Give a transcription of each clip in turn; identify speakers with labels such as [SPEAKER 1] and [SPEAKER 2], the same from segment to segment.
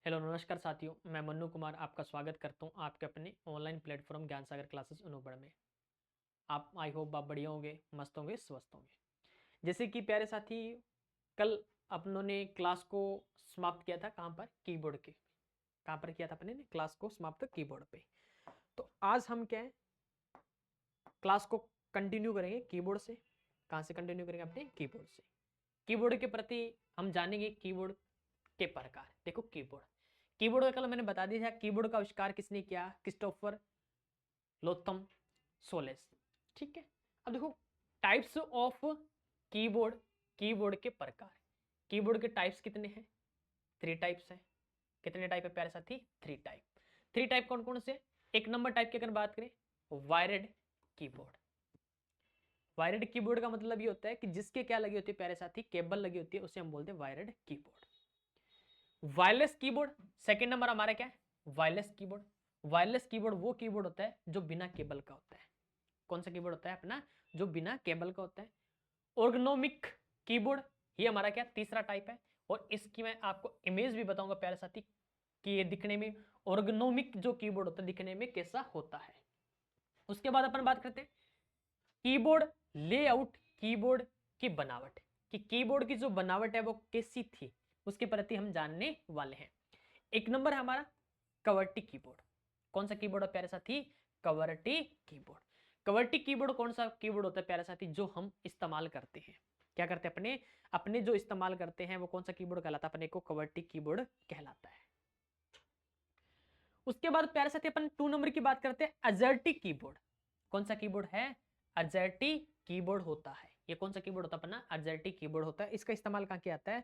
[SPEAKER 1] Hello नमस्कार साथियों, मैं मन्नू कुमार आपका स्वागत करता हूं आपके अपने ऑनलाइन प्लेटफॉर्म ज्ञान सागर क्लासेस अनूपगढ़ में। आप आई होप आप बढ़िया होंगे, मस्त होंगे, स्वस्थ होंगे। जैसे कि प्यारे साथी, कल अपनों ने क्लास को समाप्त किया था कहाँ पर, कीबोर्ड के। कहाँ पर किया था अपने ने क्लास को समाप्त, कीबोर्ड पे। तो आज हम क्या है, क्लास को कंटिन्यू करेंगे कीबोर्ड से। कहाँ से कंटिन्यू करेंगे? अपने कीबोर्ड से। कीबोर्ड के प्रति हम जानेंगे कीबोर्ड के प्रकार। देखो कीबोर्ड, कीबोर्ड का कल मैंने बता दिया था, कीबोर्ड का आविष्कार किसने किया? Christopher Latham solace. ठीक है। अब देखो टाइप्स ऑफ कीबोर्ड, कीबोर्ड के प्रकार। कीबोर्ड के टाइप्स कितने हैं? 3 टाइप्स हैं। कितने टाइप है प्यारे साथी? 3 टाइप। 3 टाइप कौन कौन से? एक नंबर टाइप की अगर बात करें, वायर्ड कीबोर्ड। वायर्ड कीबोर्ड का मतलब ये होता है कि जिसके क्या लगी होती है प्यारे साथी? केबल लगी होती है, उसे हम बोलते हैं wired keyboard. Wireless keyboard second number हमारा क्या है? Wireless keyboard. वायरलेस कीबोर्ड वो कीबोर्ड होता है जो बिना केबल का होता है। कौन सा कीबोर्ड होता है अपना? जो बिना केबल का होता है। ऑर्गेनोमिक कीबोर्ड, ये हमारा क्या तीसरा टाइप है। और इसकी मैं आपको इमेज भी बताऊंगा प्यारे साथी कि ये दिखने में ऑर्गेनोमिक जो कीबोर्ड होता है दिखने में कैसा होता है। उसके बाद अपन बात करते हैं कीबोर्ड लेआउट, कीबोर्ड की बनावट, कि कीबोर्ड की जो बनावट है वो कैसी थी, उसके प्रति हम जानने वाले हैं। एक नंबर है हमारा कवर्टी कीबोर्ड। कौन सा कीबोर्ड है प्यारे साथी? कवर्टी कीबोर्ड। कवर्टी कीबोर्ड कौन सा कीबोर्ड होता है प्यारे साथी? जो हम इस्तेमाल करते हैं, क्या करते हैं अपने अपने जो इस्तेमाल करते हैं वो कौन सा कीबोर्ड कहलाता है? अपने को कवर्टी कीबोर्ड कहलाता है। उसके बाद प्यारे साथी अपन 2 नंबर की बात करते हैं अजर्टी कीबोर्ड। कौन सा कीबोर्ड है? अजर्टी कीबोर्ड होता है। ये कौन सा कीबोर्ड होता है अपना? अजर्टी कीबोर्ड होता है। इसका इस्तेमाल कहां किया जाता है?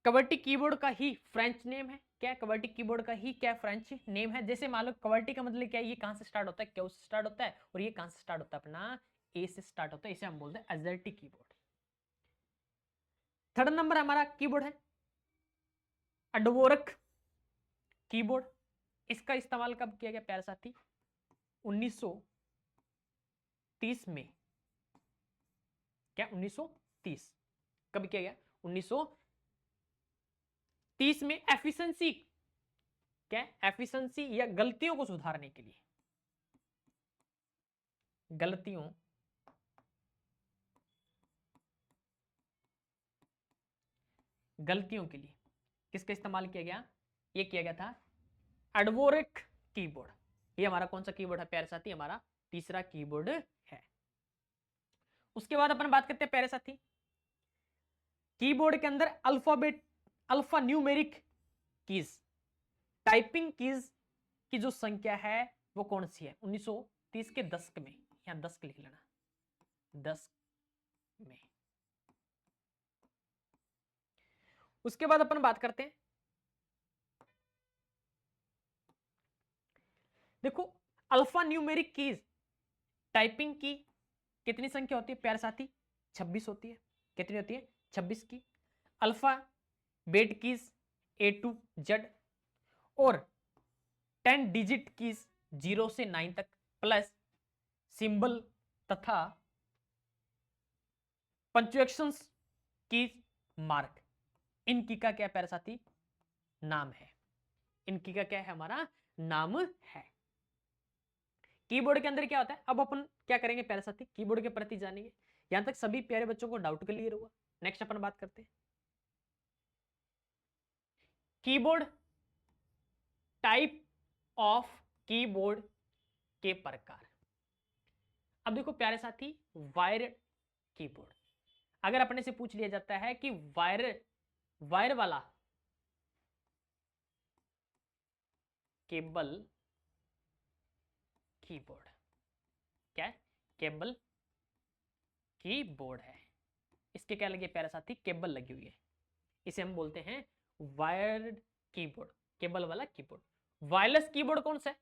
[SPEAKER 1] कवर्टी कीबोर्ड का ही फ्रेंच नेम है। क्या कवर्टी कीबोर्ड का ही क्या फ्रेंच नेम है? जैसे मान लो कवर्टी का मतलब क्या है? ये कहां से स्टार्ट होता है? क्यू से स्टार्ट होता है। और ये कहां से स्टार्ट होता है? अपना ए से स्टार्ट होता है। इसे हम बोलते हैं अजर्टी कीबोर्ड। थर्ड नंबर हमारा कीबोर्ड है अडवोरक कीबोर्ड। इसका इस्तेमाल कब किया गया प्यारे साथी? 1930 में। क्या 1930 कब किया गया? 1930 में। एफिशिएंसी, क्या एफिशिएंसी या गलतियों को सुधारने के लिए, गलतियों गलतियों के लिए किसका इस्तेमाल किया गया? ये किया गया था अडवोरिक कीबोर्ड। ये हमारा कौन सा कीबोर्ड है प्यारे साथी? हमारा तीसरा कीबोर्ड है। उसके बाद अपन बात करते हैं प्यारे साथी कीबोर्ड के अंदर alphabet, alpha numeric keys, typing keys की जो संख्या है वो कौन सी है? 1930 के दशक में। यहां दशक लिख लेना, दशक में। उसके बाद अपन बात करते हैं, देखो अल्फा न्यूमेरिक कीज, टाइपिंग की कितनी संख्या होती है प्यारे साथी? 26 होती है। कितनी होती है? 26 की। अल्फा बेट कीज A to Z और 10 डिजिट कीज 0 से 9 तक प्लस सिंबल तथा पंक्चुएशंस की मार्क, इनकी का क्या प्यारे साथी? नाम है। इनकी का क्या है? हमारा नाम है। कीबोर्ड के अंदर क्या होता है? अब अपन क्या करेंगे प्यारे साथी? कीबोर्ड के प्रति जानेंगे। यहां तक सभी प्यारे बच्चों को डाउट क्लियर हुआ? नेक्स्ट अपन बात करते हैं कीबोर्ड, टाइप ऑफ कीबोर्ड के प्रकार। अब देखो प्यारे साथी वायर कीबोर्ड, अगर अपने से पूछ लिया जाता है कि वायर वायर वाला केबल कीबोर्ड, क्या है? केबल कीबोर्ड है। इसके क्या लगी प्यारे साथी? केबल लगी हुई है। इसे हम बोलते हैं वायर्ड कीबोर्ड, केबल वाला कीबोर्ड। वायरलेस कीबोर्ड कौन सा है?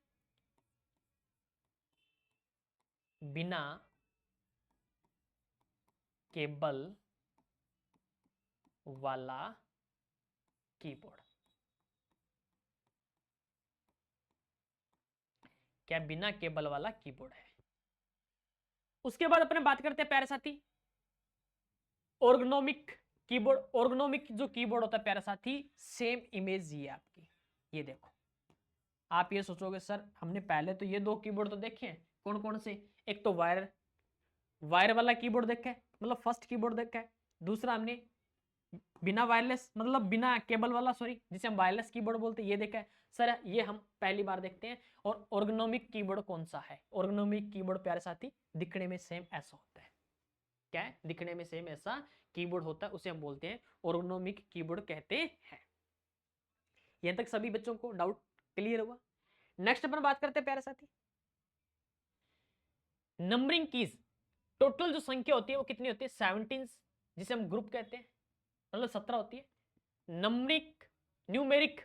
[SPEAKER 1] बिना केबल वाला कीबोर्ड। क्या बिना केबल वाला कीबोर्ड है। उसके बाद अपने बात करते हैं प्यारे साथी ऑर्गेनोमिक कीबोर्ड ऑर्गोनोमिक जो कीबोर्ड होता है प्यारे साथी, सेम इमेज ये आपकी, ये देखो। आप ये सोचोगे सर हमने पहले तो ये दो कीबोर्ड तो देखे हैं, कौन कौन से, एक तो वायर वाला कीबोर्ड देखा है, मतलब फर्स्ट कीबोर्ड देखा है। दूसरा हमने बिना वायरलेस मतलब बिना केबल वाला, सॉरी, जिसे हम वायरलेस कीबोर्ड बोलते हैं, ये देखा है। सर ये हम पहली बार देखते हैं। और ऑर्गोनोमिक कीबोर्ड कौन सा है? ऑर्गोनोमिक कीबोर्ड प्यारे साथी दिखने में सेम ऐसा होता है। क्या है? दिखने में सेम ऐसा कीबोर्ड होता है, उसे हम बोलते हैं ऑर्गोनोमिक कीबोर्ड कहते हैं। यहां तक सभी बच्चों को डाउट क्लियर हुआ? नेक्स्ट अपन बात करते हैं प्यारे साथी, नंबरिंग कीज। टोटल जो संख्या होती है वो कितनी होती है? 17, जिसे हम ग्रुप कहते हैं, मतलब 17 होती है। Numeric numeric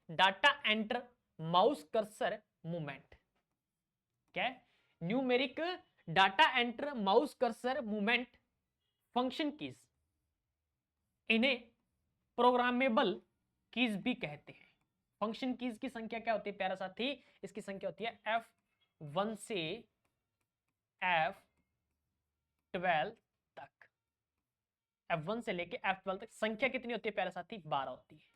[SPEAKER 1] data enter mouse cursor movement. क्या है? Numeric data enter mouse cursor movement function keys, इन्हें प्रोग्रामेबल कीज भी कहते हैं। फंक्शन कीज की संख्या क्या होती है प्यारा साथी? इसकी संख्या होती है F1 से F12 तक। F1 से लेके F12 तक संख्या कितनी होती है प्यारा साथी? 12 होती है।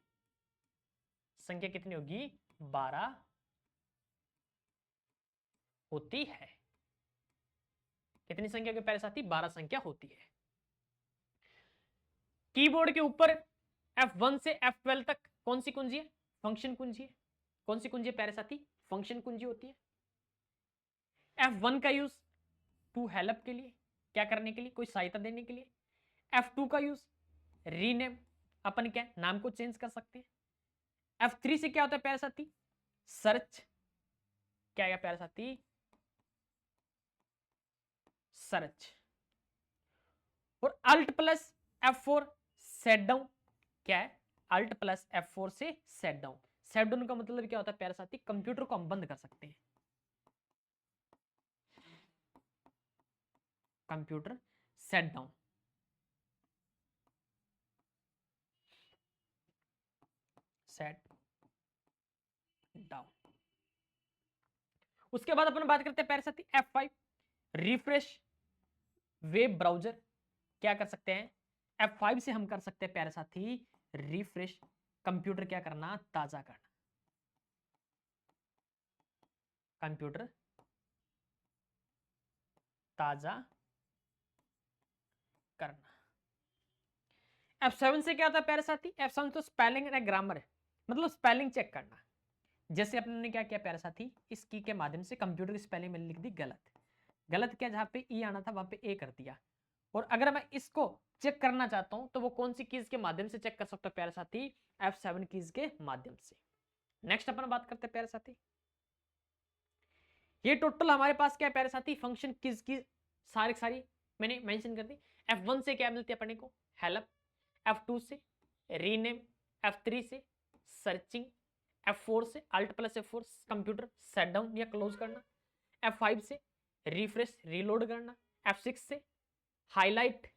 [SPEAKER 1] संख्या कितनी होगी? 12 होती है। कितनी संख्या के प्यारे साथी? 12 संख्या होती है। कीबोर्ड के ऊपर F1 से F12 तक कौन सी कुंजी है? फंक्शन कुंजी है। कौन सी कुंजी है प्यारे साथी? फंक्शन कुंजी होती है। F1 का यूज टू हेल्प के लिए, क्या करने के लिए? कोई सहायता देने के लिए। F2 का यूज रीनेम, अपन क्या नाम को चेंज कर सकते हैं। F3 से क्या होता है प्यारे साथी? सर्च। क्या है प्यारे साथी? सर्च। और alt plus F4 set down. क्या है? अल्ट प्लस F4 से सेट डाउन। सेट डाउन का मतलब क्या होता है प्यारे साथी? कंप्यूटर को हम बंद कर सकते हैं। Computer shut down. Set down. उसके बाद अपन बात करते हैं प्यारे साथी F5 रिफ्रेश वेब ब्राउजर। क्या कर सकते हैं? F5 से हम कर सकते हैं प्यारे साथी रिफ्रेश, कंप्यूटर क्या करना? ताजा करना। कंप्यूटर ताजा करना। F7 से क्या होता है प्यारे साथी? F7 तो स्पेलिंग एंड ग्रामर है, मतलब स्पेलिंग चेक करना। जैसे अपने ने क्या किया प्यारे साथी? इस की के माध्यम से कंप्यूटर की स्पेलिंग में लिख दी गलत। गलत क्या? जहां पे ई आना था वहां पे ए कर दिया। और अगर मैं इसको चेक करना चाहता हूं तो वो कौन सी कीज के माध्यम से चेक कर सकता हूं प्यारे साथी? F7 कीज के माध्यम से। नेक्स्ट अपन बात करते हैं प्यारे साथी, ये टोटल हमारे पास क्या है प्यारे साथी? फंक्शन कीज की सारी मैंने मेंशन कर दी। F1 से क्या मिलती है अपने को? हेल्प। F2 से रीनेम। F3 से सर्चिंग। F4 से alt plus F4 computer shut down या क्लोज करना। F5 से रिफ्रेश रीलोड करना। F6 से हाईलाइट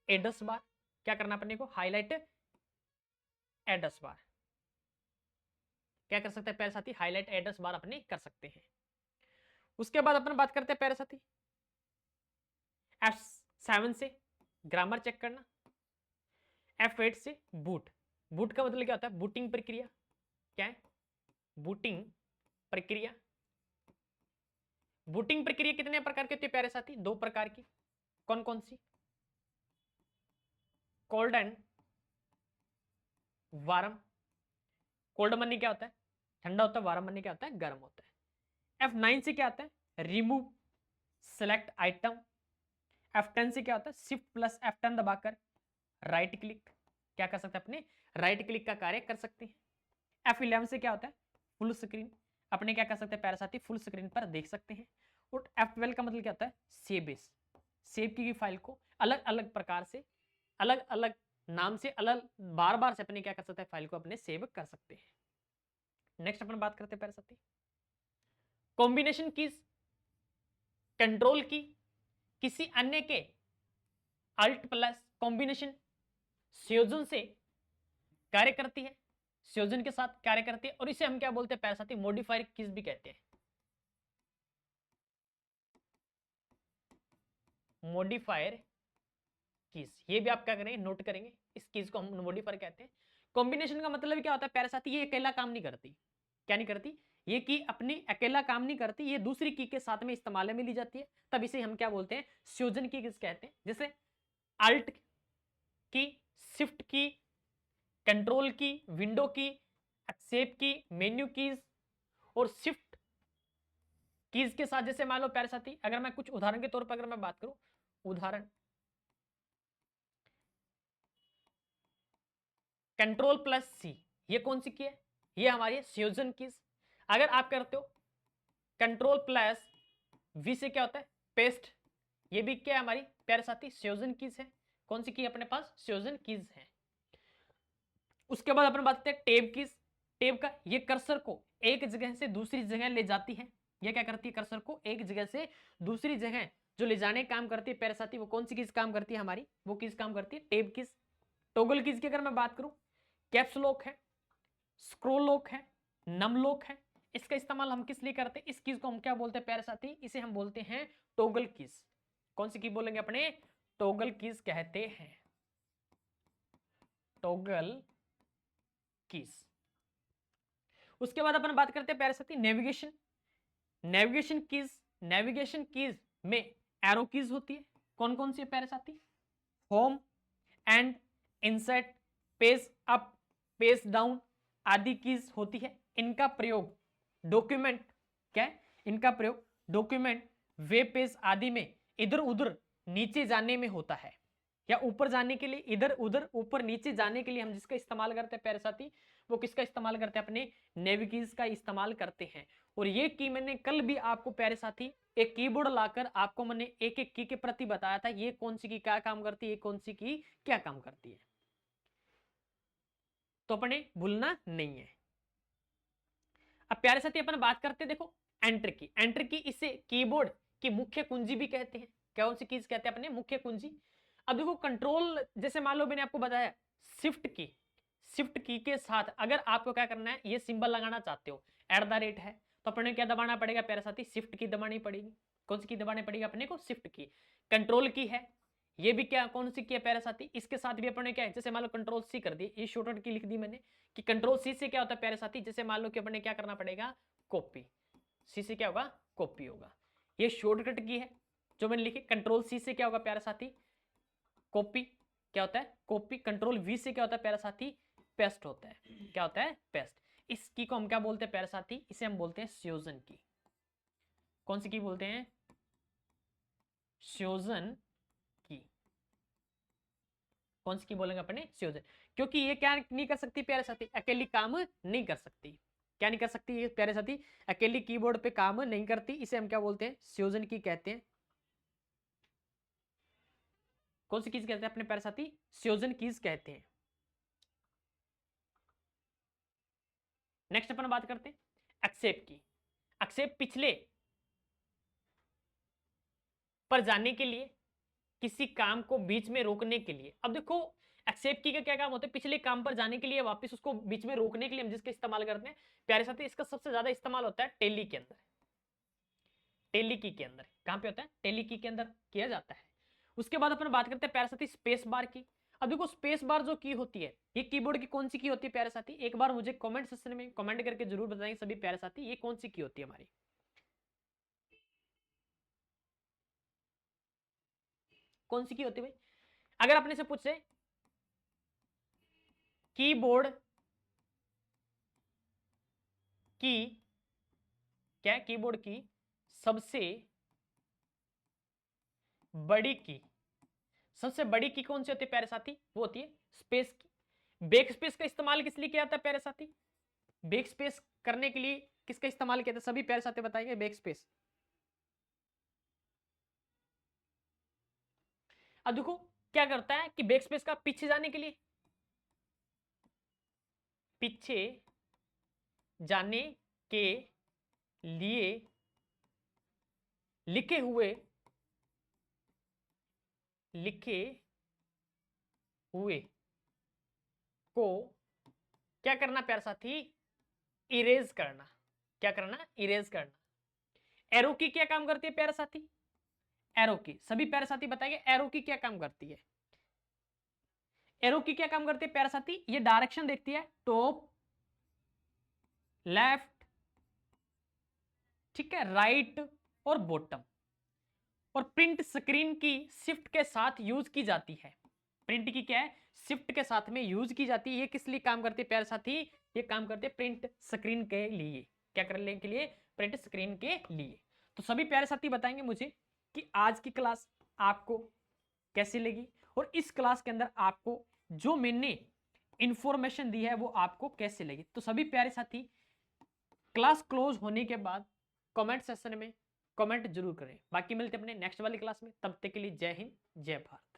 [SPEAKER 1] एड्रेस बार। क्या करना अपने को? Highlight address bar. क्या कर सकते हैं प्यारे साथी? हाईलाइट एड्रेस बार अपने कर सकते हैं। उसके बाद अपन बात करते हैं प्यारे साथी F7 से ग्रामर चेक करना। F8 से बूट। बूट का मतलब क्या होता है? बूटिंग प्रक्रिया। क्या है? बूटिंग प्रक्रिया। बूटिंग प्रक्रिया कितने प्रकार की होती है प्यारे साथी? 2 प्रकार की। कौन कौन सी? Cold and warm. Cold money क्या होता है? ठंडा होता है। वार्म मनी क्या होता है? गर्म होता है। F9 से क्या होता है? Remove select item. F10 से क्या होता है? शिफ्ट प्लस F10 दबाकर राइट क्लिक। क्या कर सकते हैं अपने? राइट क्लिक का कार्य कर सकते हैं। F11 से क्या होता है? Full screen. अपने क्या कर सकते हैं प्यारे साथी? फुल स्क्रीन पर देख सकते हैं। और F12 का मतलब क्या होता है? Save S. सेव की गई फाइल को अलग अलग प्रकार से, अलग अलग नाम से, अलग बार बार से अपने क्या कर सकते हैं? फाइल को अपने सेव कर सकते हैं। नेक्स्ट अपन बात करते हैं प्यारे साथी कॉम्बिनेशन कीज। कंट्रोल की किसी अन्य के अल्ट प्लस कॉम्बिनेशन संयोजन से कार्य करती है, संयोजन के साथ कार्य करती है, और इसे हम क्या बोलते हैं प्यारे साथी? मॉडिफायर कीज भी कहते हैं। मॉडिफायर कीज, ये भी आप क्या करेंगे? नोट करेंगे। इस कीज को हम नोबॉडी कहते हैं। कॉम्बिनेशन का मतलब क्या होता है प्यारे साथी, ये अकेला काम नहीं करती। क्या नहीं करती? ये की अपनी अकेला काम नहीं करती, ये दूसरी की के साथ में इस्तेमाल में ली जाती है, तब इसे हम क्या बोलते हैं? संयोजन की कहते हैं। जैसे अल्ट की, शिफ्ट की, कंट्रोल की, विंडो की, एस्केप की, मेन्यू कीज और शिफ्ट कीज के साथ जैसे मान लो प्यारे साथी, अगर मैं कुछ उदाहरण के तौर पर अगर मैं बात करूं, उदाहरण कंट्रोल प्लस सी, ये कौन सी की है? ये हमारी संयोजन कीज। अगर आप करते हो कंट्रोल प्लस वी से क्या होता है? पेस्ट, ये भी क्या है हमारी प्यारे साथी? संयोजन कीज है। कौन सी की अपने पास? संयोजन कीज है। उसके बाद अपन बात करते हैं टेब कीज। टेब का ये कर्सर को एक जगह से दूसरी जगह ले जाती है। ये क्या करती है? कर्सर को एक जगह से दूसरी जगह जो ले जाने काम करती है प्यारे साथी, वो कौन सी कीज काम करती है हमारी? वो कीज काम करती है टेब कीज। टॉगल कीज की अगर मैं बात करूं, कैप्स लॉक है, स्क्रोल लॉक है, नम लॉक है। इसका इस्तेमाल हम किस लिए करते हैं? इस कीज को हम क्या बोलते हैं प्यारे साथी? इसे हम बोलते हैं टॉगल कीज। कौन सी की बोलेंगे अपने? टॉगल कीज कहते हैं, टॉगल कीज। उसके बाद अपन बात करते हैं प्यारे साथी navigation. Navigation keys, navigation keys में एरो कीज होती है। कौन कौन सी है प्यारे साथी? Home and insert, page up, page down आदि कीज होती है। इनका प्रयोग डॉक्यूमेंट, क्या है इनका प्रयोग? डॉक्यूमेंट, वेब पेज आदि में इधर उधर नीचे जाने में होता है, या ऊपर जाने के लिए, इधर उधर ऊपर नीचे जाने के लिए हम जिसका इस्तेमाल करते हैं प्यारे साथी, वो किसका इस्तेमाल करते हैं? अपने नेवी कीज का इस्तेमाल करते हैं। और ये की मैंने कल भी आपको प्यारे साथी एक कीबोर्ड लाकर आपको मैंने एक एक की के प्रति बताया था, ये कौन सी की क्या काम करती है, ये कौन सी की क्या काम करती है, तो अपने भूलना नहीं है। अब प्यारे साथी अपन बात करते हैं, देखो एंटर की। एंटर की इसे कीबोर्ड की मुख्य कुंजी भी कहते हैं। कौन सी कीज कहते हैं अपने? मुख्य कुंजी। अब देखो कंट्रोल, जैसे मान लो मैंने आपको बताया शिफ्ट की, शिफ्ट की के साथ अगर आपको क्या करना है, ये सिंबल लगाना चाहते हो @ है, तो अपने क्या दबाना पड़ेगा प्यारे साथी? शिफ्ट की दबानी पड़ेगी। कौन सी की दबानी पड़ेगी अपने को? शिफ्ट की। कंट्रोल की है, ये भी क्या कौन सी की है प्यारे साथी? इसके साथ भी अपने क्या है, जैसे मान लो कंट्रोल सी कर दी, ये शॉर्टकट की लिख दी मैंने कि कंट्रोल सी से क्या होता है प्यारे साथी? जैसे मान लो कि अपने क्या करना पड़ेगा? कॉपी। सी से क्या होगा? कॉपी होगा। ये शॉर्टकट की है जो मैंने लिखी। कंट्रोल सी से क्या होगा प्यारे साथी? कॉपी। क्या होता है? कॉपी। कंट्रोल वी से क्या होता है प्यारे साथी? पेस्ट होता है। क्या होता है? पेस्ट। इस की को हम क्या बोलते हैं प्यारे साथी? इसे हम बोलते हैं संयोजन की। कौन सी की बोलते हैं? संयोजन की। कौन सी की बोलेंगे अपने? संयोजन। क्योंकि ये क्या नहीं कर सकती प्यारे साथी? अकेली काम नहीं कर सकती। क्या नहीं कर सकती ये प्यारे साथी? अकेली कीबोर्ड पे काम नहीं करती। इसे हम क्या बोलते हैं? संयोजन की कहते हैं। कौन सी कीज कहते हैं अपने प्यारे साथी? संयोजन कीज कहते हैं। नेक्स्ट अपन बात करते हैं एक्सेप्ट की। एक्सेप्ट पिछले पर जाने के लिए, किसी काम को बीच में रोकने के लिए। अब देखो एक्सेप्ट की का क्या काम होता है? पिछले काम पर जाने के लिए, वापस उसको बीच में रोकने के लिए हम जिसका इस्तेमाल करते हैं प्यारे साथी, इसका सबसे ज्यादा इस्तेमाल होता है टेली के अंदर। टेली की के अंदर कहां पे होता है? टेली की के अंदर किया जाता है। उसके बाद अपन बात करते हैं प्यारे साथी स्पेस बार की। अब देखो स्पेस बार जो की होती है, ये कीबोर्ड की कौन सी की होती है प्यारे साथी? एक बार मुझे कमेंट सेक्शन में कमेंट करके जरूर बताएंगे सभी प्यारे साथी, ये कौन सी की होती है हमारी? कौन सी की होती है भाई? अगर अपने से पूछे कीबोर्ड की, क्या है कीबोर्ड की सबसे बड़ी की, सबसे बड़ी की कौन सी होती है प्यारे साथी? वो होती है स्पेस की। बैक स्पेस का इस्तेमाल किस लिए किया जाता है प्यारे साथी? बैक स्पेस करने के लिए किसका इस्तेमाल किया था? सभी प्यारे साथी बताएंगे बैक स्पेस। अब देखो क्या करता है कि बैक स्पेस का पीछे जाने के लिए, पीछे जाने के लिए लिखे हुए को क्या करना प्यारे साथी? इरेज करना। क्या करना? इरेज करना। एरो की क्या काम करती है प्यारे साथी? एरो की सभी प्यारे साथी बताएंगे एरो की क्या काम करती है? एरो की क्या काम करती है प्यारे साथी, ये डायरेक्शन देखती है, टॉप, लेफ्ट, ठीक है, राइट और बॉटम। और प्रिंट स्क्रीन की शिफ्ट के साथ यूज की जाती है। प्रिंट की क्या है, शिफ्ट के साथ में यूज की जाती है। ये किस लिए काम करती है प्यारे साथी, ये काम करते हैं प्रिंट स्क्रीन के लिए। क्या करने के लिए, प्रिंट स्क्रीन के लिए। तो सभी प्यारे साथी बताएंगे मुझे कि आज की क्लास आपको कैसी लगी, और इस क्लास के अंदर आपको जो मैंने इंफॉर्मेशन दी है वो आपको कैसे लगी। तो सभी प्यारे साथी क्लास क्लोज होने के बाद कमेंट सेक्शन में कमेंट जरूर करें। बाकी मिलते हैं अपने नेक्स्ट वाली क्लास में, तब तक के लिए जय हिंद जय भारत।